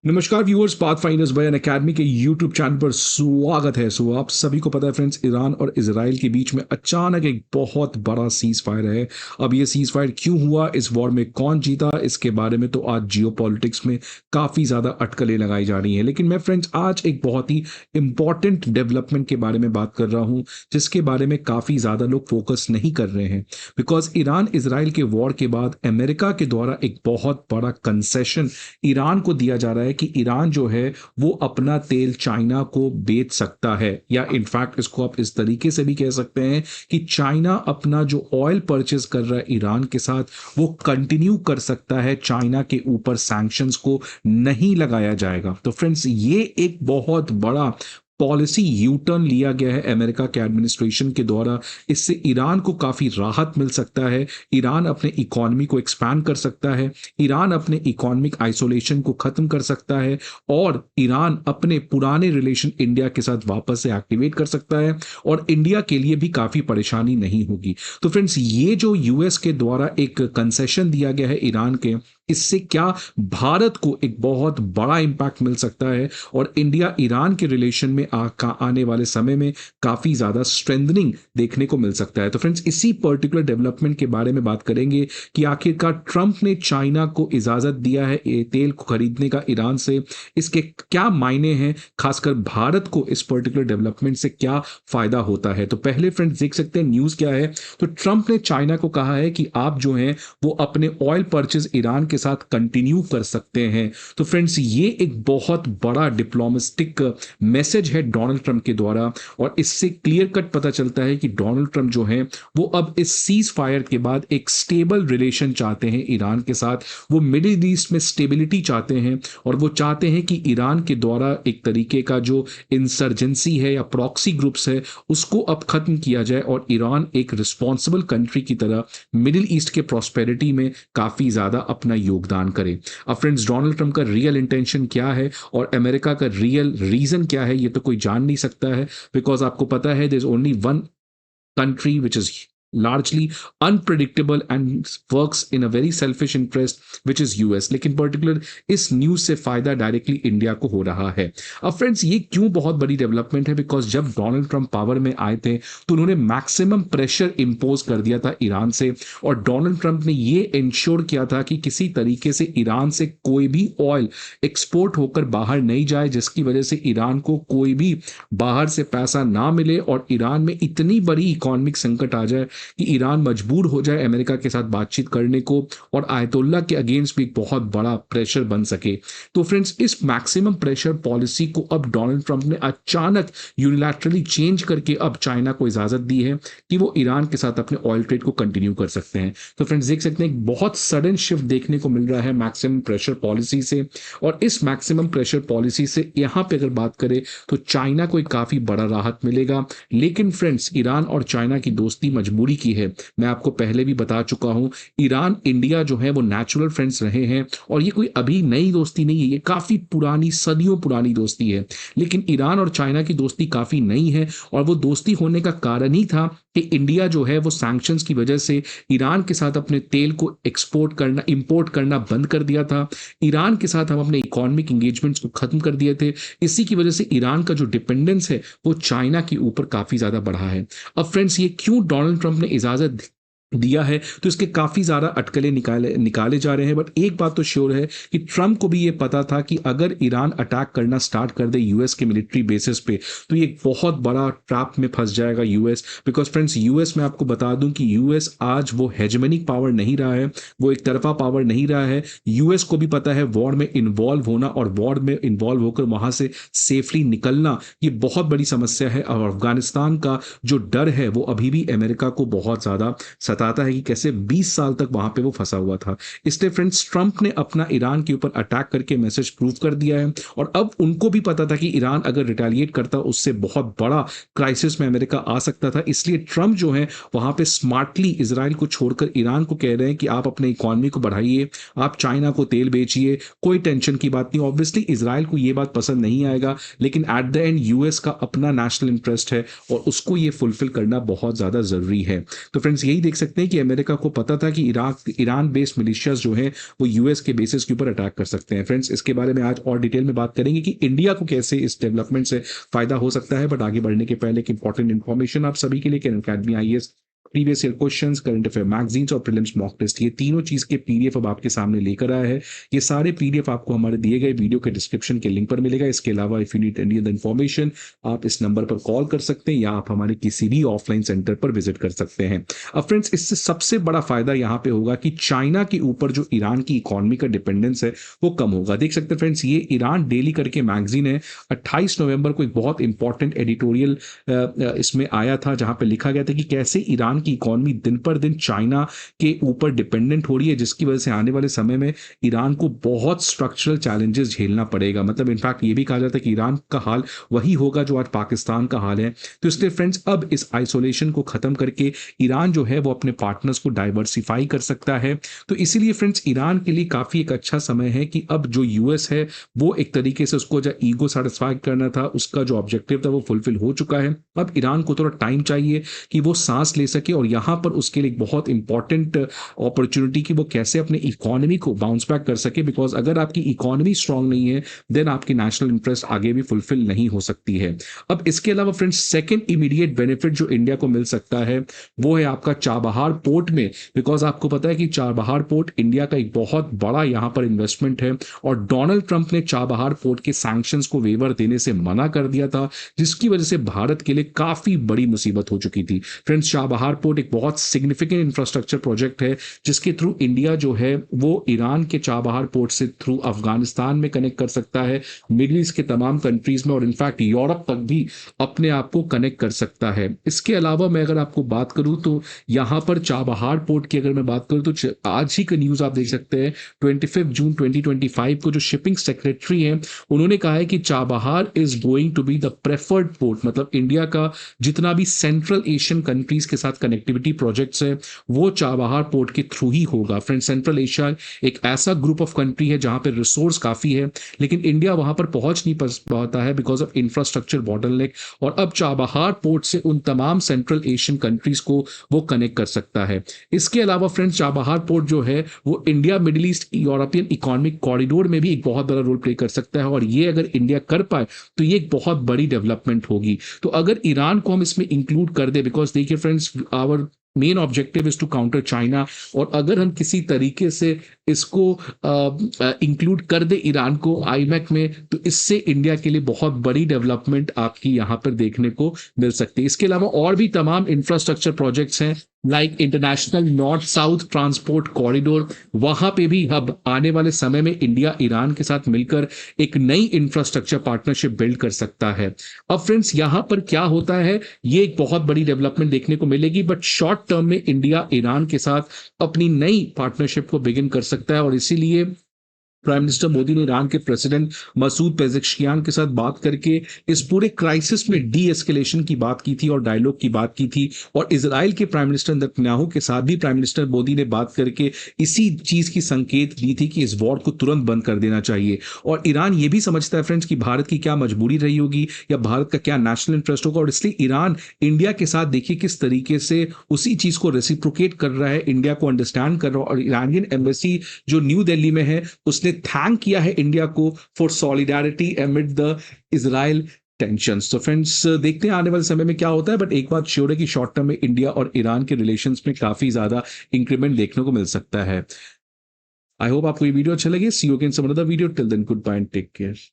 नमस्कार viewers, Pathfinders bye अन academy के YouTube channel पर स्वागत है। सो आप सभी को पता है फ्रेंड्स, ईरान और इजराइल के बीच में अचानक एक बहुत बड़ा सीज फायर है। अब ये सीज फायर क्यों हुआ, इस वॉर में कौन जीता, इसके बारे में तो आज जियोपॉलिटिक्स में काफ़ी ज़्यादा अटकलें लगाई जा रही हैं। लेकिन मैं फ्रेंड्स आज एक बहुत ही इंपॉर्टेंट डेवलपमेंट के बारे में बात कर रहा हूँ, जिसके बारे में काफ़ी ज़्यादा लोग फोकस नहीं कर रहे हैं। बिकॉज ईरान इसराइल के वॉर के बाद अमेरिका के द्वारा एक बहुत बड़ा कंसेशन ईरान को दिया जा रहा है कि ईरान जो है वो अपना तेल चाइना को बेच सकता है, या इनफैक्ट इसको आप इस तरीके से भी कह सकते हैं कि चाइना अपना जो ऑयल परचेज कर रहा है ईरान के साथ वो कंटिन्यू कर सकता है, चाइना के ऊपर सैंक्शंस को नहीं लगाया जाएगा। तो फ्रेंड्स, ये एक बहुत बड़ा पॉलिसी यू टर्न लिया गया है अमेरिका के एडमिनिस्ट्रेशन के द्वारा। इससे ईरान को काफी राहत मिल सकता है, ईरान अपने इकोनॉमी को एक्सपैंड कर सकता है, ईरान अपने इकोनॉमिक आइसोलेशन को खत्म कर सकता है, और ईरान अपने पुराने रिलेशन इंडिया के साथ वापस से एक्टिवेट कर सकता है, और इंडिया के लिए भी काफी परेशानी नहीं होगी। तो फ्रेंड्स, ये जो यूएस के द्वारा एक कंसेशन दिया गया है ईरान के, इससे क्या भारत को एक बहुत बड़ा इंपैक्ट मिल सकता है, और इंडिया ईरान के रिलेशन में आने वाले समय में काफी ज्यादा स्ट्रेंथनिंग देखने को मिल सकता है। तो फ्रेंड्स, इसी पर्टिकुलर डेवलपमेंट के बारे में बात करेंगे कि आखिरकार ट्रंप ने चाइना को इजाजत दिया है तेल को खरीदने का ईरान से, इसके क्या मायने हैं, खासकर भारत को इस पर्टिकुलर डेवलपमेंट से क्या फायदा होता है। तो पहले फ्रेंड्स देख सकते हैं न्यूज क्या है। तो ट्रंप ने चाइना को कहा है कि आप जो हैं वो अपने ऑयल परचेज ईरान के साथ कंटिन्यू कर सकते हैं। तो फ्रेंड्स, ये एक बहुत बड़ा डिप्लोमेटिक मैसेज है डोनाल्ड ट्रंप के द्वारा, और इससे क्लियर कट पता चलता है कि डोनाल्ड ट्रंप जो है वो अब इस सीज फायर के बाद एक स्टेबल रिलेशन चाहते हैं ईरान के साथ। वो मिडिल ईस्ट में स्टेबिलिटी चाहते हैं, और वो चाहते हैं कि ईरान के द्वारा एक तरीके का जो इंसर्जेंसी है या प्रॉक्सी ग्रुप्स है उसको अब खत्म किया जाए, और ईरान एक रिस्पॉन्सिबल कंट्री की तरह मिडिल ईस्ट के प्रॉस्पेरिटी में काफी ज्यादा अपना योगदान करे। अब फ्रेंड्स, डोनाल्ड ट्रंप का रियल इंटेंशन क्या है और अमेरिका का रियल रीजन क्या है, ये तो कोई जान नहीं सकता है। बिकॉज आपको पता है, there is only one country which is largely unpredictable and works in a very selfish interest, which is US। लेकिन पर्टिकुलर इस न्यूज से फायदा डायरेक्टली इंडिया को हो रहा है। अब फ्रेंड्स, ये क्यों बहुत बड़ी डेवलपमेंट है, बिकॉज जब डोनाल्ड ट्रंप पावर में आए थे तो उन्होंने मैक्सिमम प्रेशर इंपोज कर दिया था ईरान से, और डोनाल्ड ट्रंप ने ये इंश्योर किया था कि किसी तरीके से ईरान से कोई भी ऑयल एक्सपोर्ट होकर बाहर नहीं जाए, जिसकी वजह से ईरान को कोई भी बाहर से पैसा ना मिले और ईरान में इतनी बड़ी इकोनॉमिक संकट आ जाए कि ईरान मजबूर हो जाए अमेरिका के साथ बातचीत करने को, और आयतुल्ला के अगेंस्ट भी एक बहुत बड़ा प्रेशर बन सके। तो फ्रेंड्स, इस मैक्सिमम प्रेशर पॉलिसी को अब डोनाल्ड ट्रंप ने अचानक यूनिलैटरली चेंज करके अब चाइना को इजाजत दी है कि वो ईरान के साथ अपने ऑयल ट्रेड को कंटिन्यू कर सकते हैं। तो फ्रेंड्स देख सकते हैं, एक बहुत सडन शिफ्ट देखने को मिल रहा है मैक्सिमम प्रेशर पॉलिसी से, और इस मैक्सिमम प्रेशर पॉलिसी से यहां पे अगर बात करें तो चाइना को एक काफी बड़ा राहत मिलेगा। लेकिन फ्रेंड्स, ईरान और चाइना की दोस्ती मजबूरी की है। मैं आपको पहले भी बता चुका हूं, ईरान इंडिया जो है वो नेचुरल फ्रेंड्स रहे हैं, और ये कोई अभी नई दोस्ती नहीं है, ये काफी पुरानी, सदियों पुरानी दोस्ती है। लेकिन ईरान और चाइना की दोस्ती काफी नई है, और वो दोस्ती होने का कारण ही था कि इंडिया जो है वो सैंक्शंस की वजह से ईरान के साथ अपने तेल को एक्सपोर्ट करना, इंपोर्ट करना बंद कर दिया था। ईरान के साथ हम अपने इकोनॉमिक एंगेजमेंट्स को खत्म कर दिए थे। इसी की वजह से ईरान का जो डिपेंडेंस है वो चाइना के ऊपर काफी ज्यादा बढ़ा है। अब फ्रेंड्स, ये क्यों डोनाल्ड ट्रंप ने इजाजत दिया है, तो इसके काफी ज्यादा अटकलें निकाले जा रहे हैं। बट एक बात तो श्योर है कि ट्रंप को भी ये पता था कि अगर ईरान अटैक करना स्टार्ट कर दे यूएस के मिलिट्री बेसिस पे, तो ये बहुत बड़ा ट्रैप में फंस जाएगा यूएस। बिकॉज फ्रेंड्स, यूएस में आपको बता दूं कि यूएस आज वो हेजेमनिक पावर नहीं रहा है, वो एक तरफा पावर नहीं रहा है। यूएस को भी पता है वॉर में इन्वॉल्व होना और वॉर में इन्वॉल्व होकर वहां से सेफली निकलना ये बहुत बड़ी समस्या है, और अफगानिस्तान का जो डर है वो अभी भी अमेरिका को बहुत ज्यादा सताता है कि कैसे 20 साल तक वहां पे वो फंसा हुआ था। इसलिए फ्रेंड्स, ट्रंप ने अपना ईरान के ऊपर अटैक करके मैसेज प्रूव कर दिया है, और अब उनको भी पता था कि ईरान अगर रिटेलिएट करता उससे बहुत बड़ा क्राइसिस में अमेरिका आ सकता था। इसलिए ट्रंप जो है वहां पे स्मार्टली इजराइल को छोड़कर ईरान को कह रहे हैं कि आप अपने इकोनॉमी को बढ़ाइए, आप चाइना को तेल बेचिए, कोई टेंशन की बात नहीं। ऑब्वियसली इजराइल को यह बात पसंद नहीं आएगा, लेकिन एट द एंड यूएस का अपना नेशनल इंटरेस्ट है और उसको ये फुलफिल करना बहुत ज्यादा जरूरी है। तो फ्रेंड्स, यही देख सकते सकते हैं कि अमेरिका को पता था कि ईरान बेस्ड मिलिशियाज जो हैं वो यूएस के बेसिस के ऊपर अटैक कर सकते हैं। फ्रेंड्स, इसके बारे में आज और डिटेल में बात करेंगे कि इंडिया को कैसे इस डेवलपमेंट से फायदा हो सकता है। बट आगे बढ़ने के पहले एक इंपॉर्टेंट इन्फॉर्मेशन आप सभी के लिए, कि academy IAS previous year questions, current affair magazines और प्रीलिम्स मॉक टेस्ट, ये तीनों चीज के पीडीएफ अब आपके सामने लेकर आया है। ये सारे पीडीएफ आपको हमारे दिए गए वीडियो के डिस्क्रिप्शन के लिंक पर मिलेगा। इसके अलावा if you need any other information, आप इस नंबर पर कॉल कर सकते हैं या आप हमारे किसी भी ऑफलाइन सेंटर पर विजिट कर सकते हैं। अब फ्रेंड्स, इससे सबसे बड़ा फायदा यहाँ पे होगा कि चाइना के ऊपर जो ईरान की इकोनॉमी का डिपेंडेंस है वो कम होगा। देख सकते हैं फ्रेंड्स, ये ईरान डेली करके मैगजीन है, 28 नवंबर को एक बहुत इंपॉर्टेंट एडिटोरियल इसमें आया था जहां पे लिखा गया था कि कैसे ईरान की इकोनॉमी दिन पर दिन चाइना के ऊपर डिपेंडेंट हो रही है, जिसकी वजह से आने वाले समय में ईरान को बहुत स्ट्रक्चरल चैलेंजेस झेलना पड़ेगा। मतलब इनफैक्ट ये भी कहा जाता है कि ईरान का हाल वही होगा जो आज पाकिस्तान का हाल है। तो इसलिए फ्रेंड्स, अब इस आइसोलेशन को खत्म करके ईरान जो है वो अपने पार्टनर्स को डाइवर्सिफाई कर सकता है। तो इसीलिए फ्रेंड्स, ईरान के लिए काफी एक अच्छा समय है कि अब जो यूएस है वो एक तरीके से उसको जो ईगो सेटिस्फाई करना था, उसका जो ऑब्जेक्टिव था वो फुलफिल हो चुका है। अब ईरान को थोड़ा टाइम चाहिए कि वो सांस ले सके, और यहां पर उसके लिए एक बहुत इंपॉर्टेंट अपॉर्चुनिटी कि वो कैसे अपने इकोनॉमी को बाउंस बैक कर सके। बिकॉज अगर आपकी इकोनॉमी स्ट्रांग नहीं है देन आपकी नेशनल इंटरेस्ट आगे भी फुलफिल नहीं हो सकती है। अब इसके अलावा फ्रेंड्स, सेकेंड इमीडिएट बेनिफिट जो इंडिया को मिल सकता है वो है आपका चाबहार पोर्ट में। बिकॉज आपको पता है कि चाबहार पोर्ट इंडिया का एक बहुत बड़ा यहां पर इन्वेस्टमेंट है, और डोनाल्ड ट्रंप ने चाबहार पोर्ट के सैंक्शंस को वेवर देने से मना कर दिया था, जिसकी वजह से भारत के लिए काफी बड़ी मुसीबत हो चुकी थी। फ्रेंड्स, चाबहार पोर्ट एक बहुत सिग्निफिकेंट इंफ्रास्ट्रक्चर प्रोजेक्ट है जिसके थ्रू इंडिया जो है वो ईरान के चाबहार पोर्ट से थ्रू अफगानिस्तान में कनेक्ट कर सकता है, मिडिल ईस्ट के तमाम कंट्रीज में, और इनफैक्ट यूरोप तक भी अपने आप को कनेक्ट कर सकता है। इसके अलावा मैं अगर आपको बात करूं तो यहां पर चाबहार पोर्ट की अगर मैं बात करूं तो आज ही का न्यूज आप देख सकते हैं, 25 जून 2025 को जो शिपिंग सेक्रेटरी हैं उन्होंने कहा है कि Chabahar is going to be the preferred port. मतलब इंडिया का जितना भी सेंट्रल एशियन कंट्रीज के साथ कनेक्टिविटी प्रोजेक्ट्स है वो चाबहार पोर्ट के थ्रू ही होगा। फ्रेंड, सेंट्रल एशिया एक ऐसा ग्रुप ऑफ कंट्री है जहां पर रिसोर्स काफी है, लेकिन इंडिया वहां पर पहुंच नहीं पाता है बिकॉज ऑफ इंफ्रास्ट्रक्चर बॉटलनेक, और अब चाबहार पोर्ट से उन तमाम सेंट्रल एशियन कंट्रीज को वो कनेक्ट कर सकता है। इसके अलावा फ्रेंड्स, चाबहार पोर्ट जो है वो India middle east European economic corridor में भी एक बहुत बड़ा रोल प्ले कर सकता है, और ये अगर इंडिया कर पाए तो ये एक बहुत बड़ी डेवलपमेंट होगी। तो अगर ईरान को हम इसमें इंक्लूड कर दे, बिकॉज देखिए friends, our main objective is to counter China, और अगर हम किसी तरीके से इसको इंक्लूड कर दे ईरान को आईमैक में, तो इससे इंडिया के लिए बहुत बड़ी डेवलपमेंट आपकी यहां पर देखने को मिल सकती है। इसके अलावा और भी तमाम इंफ्रास्ट्रक्चर प्रोजेक्ट्स हैं like international north south transport corridor, वहां पे भी अब आने वाले समय में इंडिया ईरान के साथ मिलकर एक नई इंफ्रास्ट्रक्चर पार्टनरशिप बिल्ड कर सकता है। अब फ्रेंड्स, यहां पर क्या होता है, ये एक बहुत बड़ी डेवलपमेंट देखने को मिलेगी, बट शॉर्ट टर्म में इंडिया ईरान के साथ अपनी नई पार्टनरशिप को बिगिन कर सकता है, और इसीलिए प्राइम मिनिस्टर मोदी ने ईरान के प्रेसिडेंट मसूद पेजेश्कियान के साथ बात करके इस पूरे क्राइसिस में डी एस्केलेशन की बात की थी और डायलॉग की बात की थी, और इजराइल के प्राइम मिनिस्टर नेतन्याहू के साथ भी प्राइम मिनिस्टर मोदी ने बात करके इसी चीज की संकेत दी थी कि इस वॉर को तुरंत बंद कर देना चाहिए। और ईरान ये भी समझता है फ्रेंड्स कि भारत की क्या मजबूरी रही होगी या भारत का क्या नेशनल इंटरेस्ट होगा, और इसलिए ईरान इंडिया के साथ देखिए किस तरीके से उसी चीज को रेसिप्रोकेट कर रहा है, इंडिया को अंडरस्टैंड कर रहा है। और ईरानियन एम्बेसी जो न्यू दिल्ली में है उसने थैंक किया है इंडिया को for solidarity एमिड the Israel tensions. तो फ्रेंड्स, देखते हैं आने वाले समय में क्या होता है, बट एक बात श्योर है कि शॉर्ट टर्म में इंडिया और ईरान के रिलेशंस में काफी ज्यादा इंक्रीमेंट देखने को मिल सकता है। आई होप आपको ये वीडियो अच्छा लगे। See you again some another video, till then goodbye and take care.